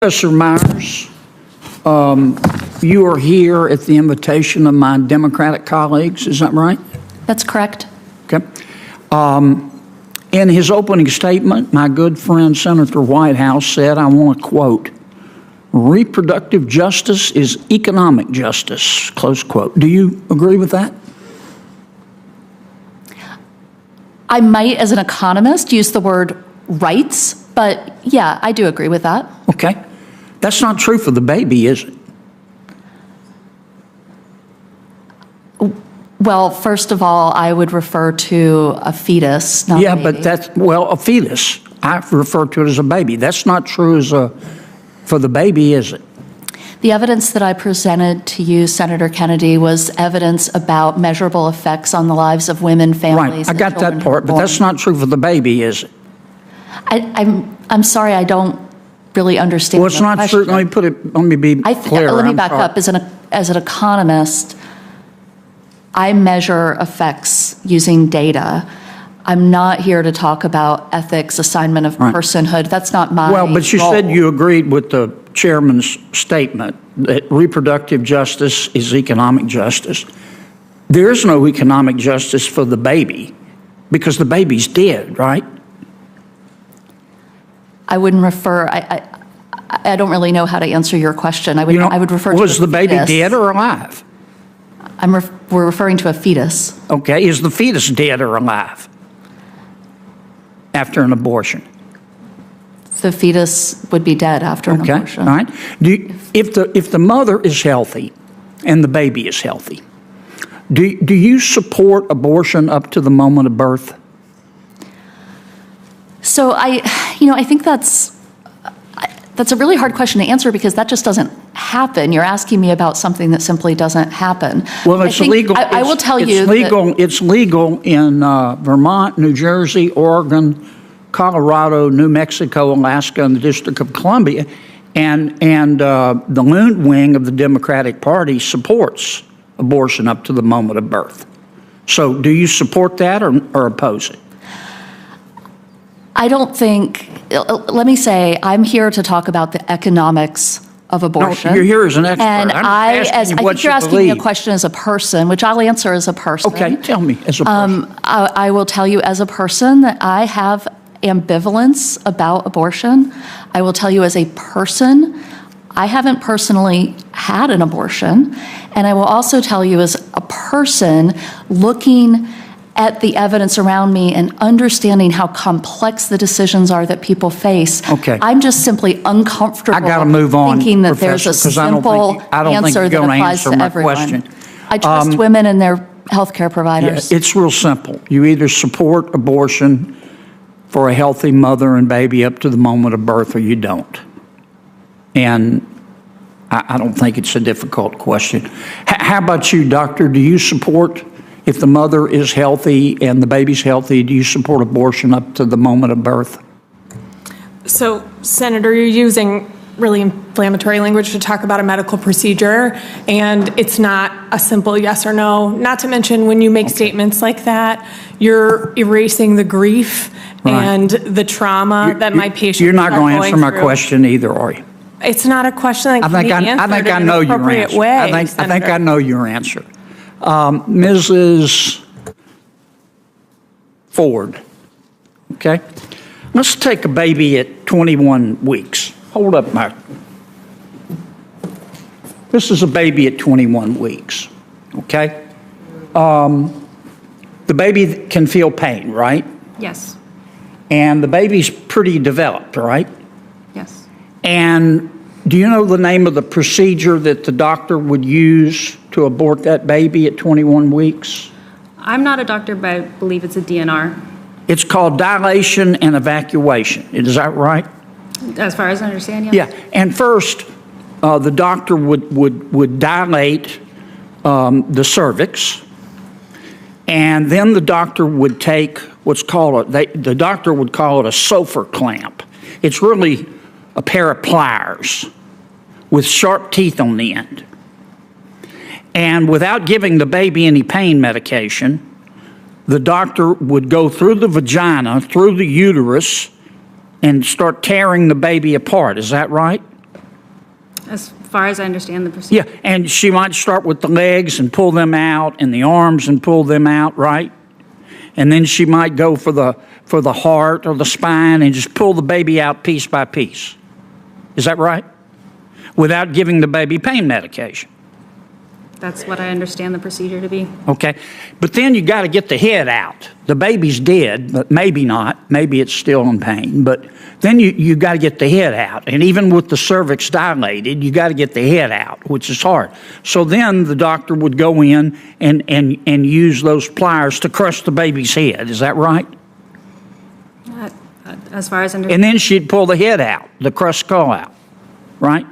Professor Myers, you are here at the invitation of my Democratic colleagues, is that right? That's correct. Okay. In his opening statement, my good friend Senator Whitehouse said, I want to quote, "Reproductive justice is economic justice," close quote. Do you agree with that? I might, as an economist, use the word rights, but yeah, I do agree with that. Okay. That's not true for the baby, is it? Well, first of all, I would refer to a fetus, not Yeah, a baby. but that's, well, a fetus. I refer to it as a baby. That's not true for the baby, is it? The evidence that I presented to you, Senator Kennedy, was evidence about measurable effects on the lives of women, families, Right, I got that part, but that's not true for the baby, is it? I'm sorry, I don't really understand. Well, it's not true. Let me be clear. Let me back up. As an economist, I measure effects using data. I'm not here to talk about ethics, assignment of personhood. That's not my Well, but you role. said you agreed with the chairman's statement that reproductive justice is economic justice. There is no economic justice for the baby because the baby's dead, right? I wouldn't refer. I don't really know how to answer your question. I would refer to Was a the baby fetus. dead or alive? We're referring to a fetus. Okay, is the fetus dead or alive after an abortion? The fetus would be dead after an abortion. All right. If the mother is healthy and the baby is healthy, do you support abortion up to the moment of birth? So I think that's a really hard question to answer because that just doesn't happen. You're asking me about something that simply doesn't happen. Well, it's legal. I will tell you it's legal in Vermont, New Jersey, Oregon, Colorado, New Mexico, Alaska, and the District of Columbia, and the Loon wing of the Democratic Party supports abortion up to the moment of birth. So, do you support that or oppose it? I don't think, let me say, I'm here to talk about the economics of abortion. No, you're here as an expert. And I think you're asking me a believe. question as a person, which I'll answer as a person. Okay, tell me as a person. I will tell you as a person that I have ambivalence about abortion. I will tell you as a person, I haven't personally had an abortion. And I will also tell you as a person looking at the evidence around me and understanding how complex the decisions are that people face. Okay. I'm just simply uncomfortable I got to move on, thinking that Professor, there's a 'cause I don't simple think answer you're that going to applies answer to my everyone. question. I trust women and their healthcare providers. Yeah, it's real simple. You either support abortion for a healthy mother and baby up to the moment of birth or you don't. And I don't think it's a difficult question. How about you, doctor? Do you support, if the mother is healthy and the baby's healthy, do you support abortion up to the moment of birth? So, Senator, you're using really inflammatory language to talk about a medical procedure, and it's not a simple yes or no. Not to mention, when you make statements like that, you're erasing the grief and the trauma that my patients You're not are going to answer my through. question either, are you? It's not a question that can be answered I think in I an know your appropriate answer. way, I think Senator. I know your answer. Mrs. Ford, okay? Let's take a baby at 21 weeks. Hold up, Mike. This is a baby at 21 weeks, okay? The baby can feel pain, right? Yes. And the baby's pretty developed, right? Yes. And do you know the name of the procedure that the doctor would use to abort that baby at 21 weeks? I'm not a doctor, but I believe it's a DNR. It's called dilation and evacuation. Is that right? As far as I understand, yes. Yeah. And first, the doctor would dilate the cervix, and then the doctor would take what's called the doctor would call it a Sofer clamp. It's really a pair of pliers with sharp teeth on the end. And without giving the baby any pain medication, the doctor would go through the vagina, through the uterus, and start tearing the baby apart. Is that right? As far as I understand the procedure. Yeah, and she might start with the legs and pull them out, and the arms and pull them out, right? And then she might go for the heart or the spine and just pull the baby out piece by piece. Is that right? Without giving the baby pain medication. That's what I understand the procedure to be. Okay, but then you got to get the head out. The baby's dead, but maybe not. Maybe it's still in pain. But then you got to get the head out. And even with the cervix dilated, you got to get the head out, which is hard. So then the doctor would go in and use those pliers to crush the baby's head. Is that right? As far as I understand. And then she'd pull the head out, the crushed skull out, right?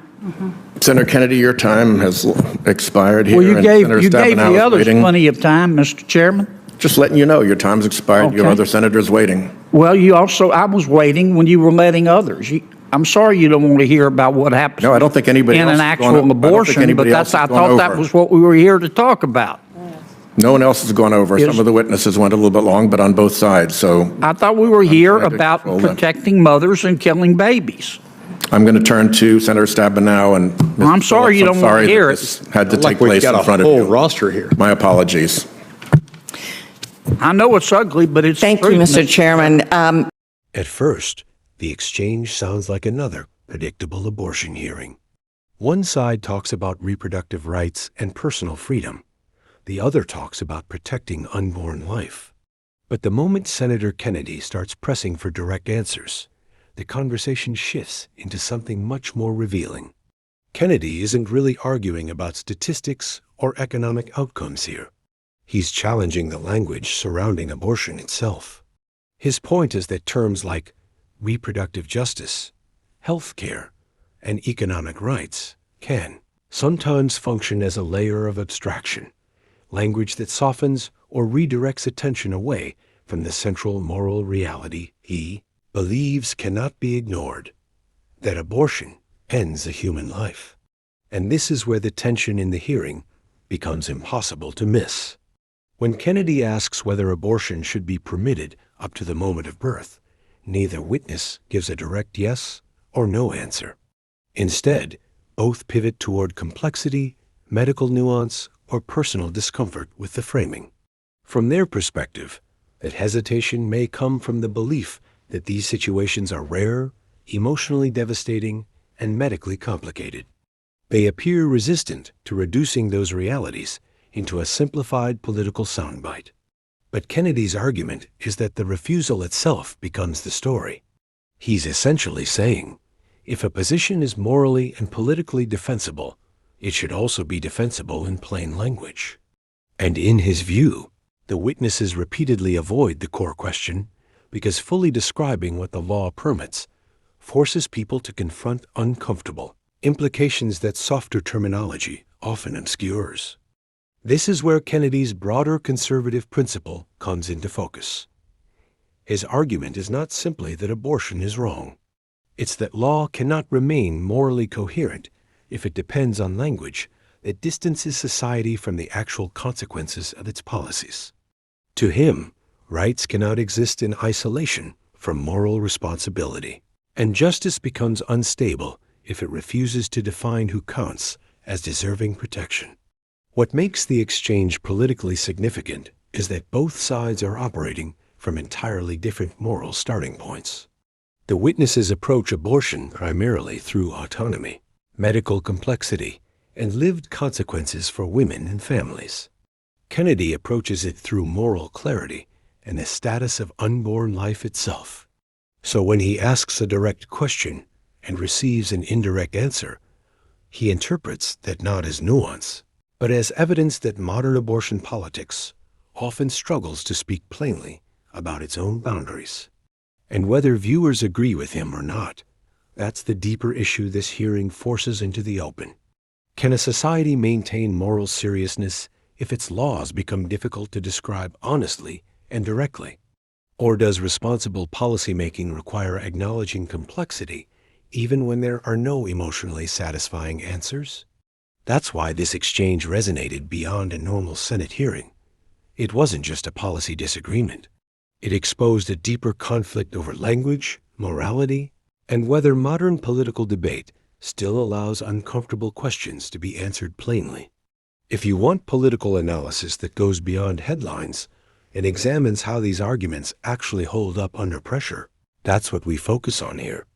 Senator Kennedy, your time has expired here. Well, you and gave Senator Stabenow the is others waiting. plenty of time, Mr. Chairman. Just letting you know, your time's expired. You have Okay. other senators waiting. Well, I was waiting when you were letting others. I'm sorry you don't want to hear about what happens. No, I don't think anybody in else an is actual going- I don't think abortion, but anybody else I is going thought that over. was what we were here to talk about. No one else has gone over. Some of the witnesses went a little bit long, but on both sides. So I thought we were here trying to about control that. protecting mothers and killing babies. I'm going to turn to Senator Stabenow and Mr. Well, I'm sorry Phillips. you I'm don't want sorry to that hear this it. had to Like take we've place got in a front of whole you. roster here. My apologies. I know it's ugly, but it's Thank true, you, Mr. Chairman. At first, the exchange sounds like another predictable abortion hearing. One side talks about reproductive rights and personal freedom. The other talks about protecting unborn life. But the moment Senator Kennedy starts pressing for direct answers, the conversation shifts into something much more revealing. Kennedy isn't really arguing about statistics or economic outcomes here. He's challenging the language surrounding abortion itself. His point is that terms like reproductive justice, health care, and economic rights can sometimes function as a layer of abstraction, language that softens or redirects attention away from the central moral reality he believes cannot be ignored, that abortion ends a human life. And this is where the tension in the hearing becomes impossible to miss. When Kennedy asks whether abortion should be permitted up to the moment of birth, neither witness gives a direct yes or no answer. Instead, both pivot toward complexity, medical nuance, or personal discomfort with the framing. From their perspective, that hesitation may come from the belief that these situations are rare, emotionally devastating, and medically complicated. They appear resistant to reducing those realities into a simplified political soundbite. But Kennedy's argument is that the refusal itself becomes the story. He's essentially saying, if a position is morally and politically defensible, it should also be defensible in plain language. And in his view, the witnesses repeatedly avoid the core question because fully describing what the law permits forces people to confront uncomfortable implications that softer terminology often obscures. This is where Kennedy's broader conservative principle comes into focus. His argument is not simply that abortion is wrong. It's that law cannot remain morally coherent if it depends on language that distances society from the actual consequences of its policies. To him, rights cannot exist in isolation from moral responsibility, and justice becomes unstable if it refuses to define who counts as deserving protection. What makes the exchange politically significant is that both sides are operating from entirely different moral starting points. The witnesses approach abortion primarily through autonomy, medical complexity, and lived consequences for women and families. Kennedy approaches it through moral clarity and the status of unborn life itself. So when he asks a direct question and receives an indirect answer, he interprets that not as nuance, but as evidence that modern abortion politics often struggles to speak plainly about its own boundaries. And whether viewers agree with him or not, that's the deeper issue this hearing forces into the open. Can a society maintain moral seriousness if its laws become difficult to describe honestly and directly? Or does responsible policymaking require acknowledging complexity even when there are no emotionally satisfying answers? That's why this exchange resonated beyond a normal Senate hearing. It wasn't just a policy disagreement. It exposed a deeper conflict over language, morality, and whether modern political debate still allows uncomfortable questions to be answered plainly. If you want political analysis that goes beyond headlines and examines how these arguments actually hold up under pressure, that's what we focus on here.